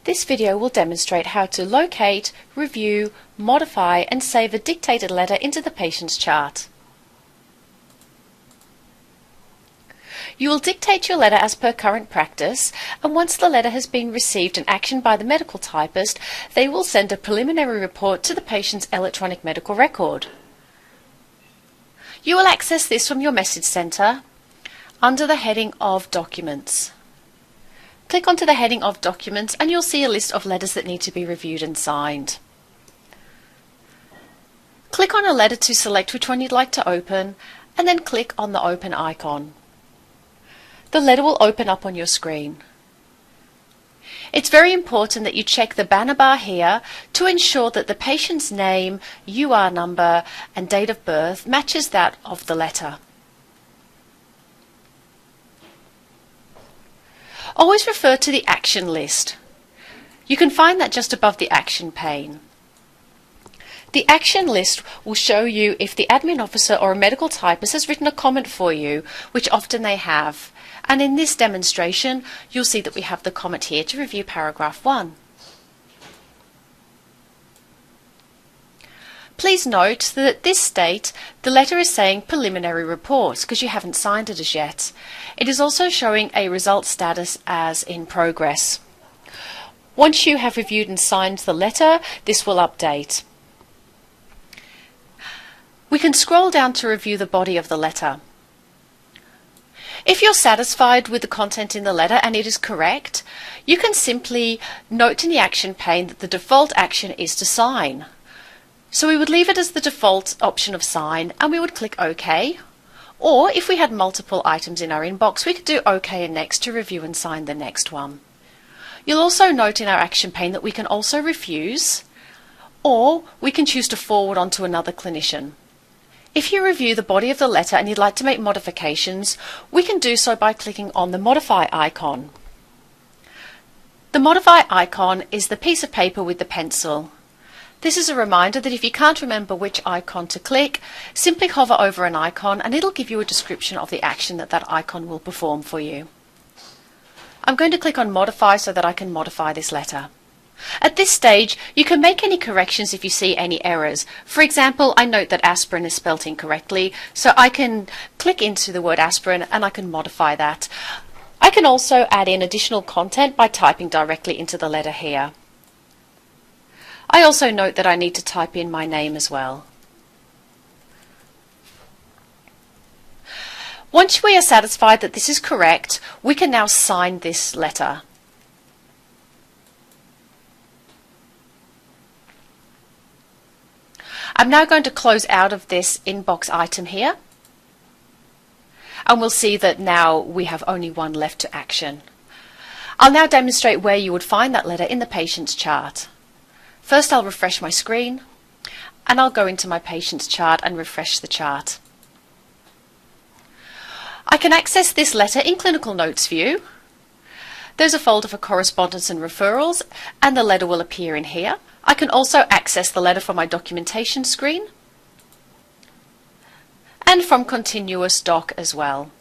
This video will demonstrate how to locate, review, modify and save a dictated letter into the patient's chart. You will dictate your letter as per current practice, and once the letter has been received and actioned by the medical typist, they will send a preliminary report to the patient's electronic medical record. You will access this from your message centre under the heading of Documents. Click onto the heading of Documents and you'll see a list of letters that need to be reviewed and signed. Click on a letter to select which one you'd like to open and then click on the Open icon. The letter will open up on your screen. It's very important that you check the banner bar here to ensure that the patient's name, UR number and date of birth matches that of the letter. Always refer to the action list. You can find that just above the action pane. The action list will show you if the admin officer or a medical typist has written a comment for you, which often they have. And in this demonstration, you'll see that we have the comment here to review paragraph 1. Please note that at this state, the letter is saying preliminary report because you haven't signed it as yet. It is also showing a result status as in progress. Once you have reviewed and signed the letter, this will update. We can scroll down to review the body of the letter. If you're satisfied with the content in the letter and it is correct, you can simply note in the action pane that the default action is to sign. So we would leave it as the default option of sign and we would click OK. Or if we had multiple items in our inbox, we could do OK and next to review and sign the next one. You'll also note in our action pane that we can also refuse, or we can choose to forward on to another clinician. If you review the body of the letter and you'd like to make modifications, we can do so by clicking on the Modify icon. The Modify icon is the piece of paper with the pencil. This is a reminder that if you can't remember which icon to click, simply hover over an icon and it'll give you a description of the action that that icon will perform for you. I'm going to click on Modify so that I can modify this letter. At this stage, you can make any corrections if you see any errors. For example, I note that aspirin is spelt incorrectly, so I can click into the word aspirin and I can modify that. I can also add in additional content by typing directly into the letter here. I also note that I need to type in my name as well. Once we are satisfied that this is correct, we can now sign this letter. I'm now going to close out of this inbox item here, and we'll see that now we have only one left to action. I'll now demonstrate where you would find that letter in the patient's chart. First, I'll refresh my screen, and I'll go into my patient's chart and refresh the chart. I can access this letter in Clinical Notes view. There's a folder for correspondence and referrals, and the letter will appear in here. I can also access the letter from my documentation screen and from Continuous Doc as well.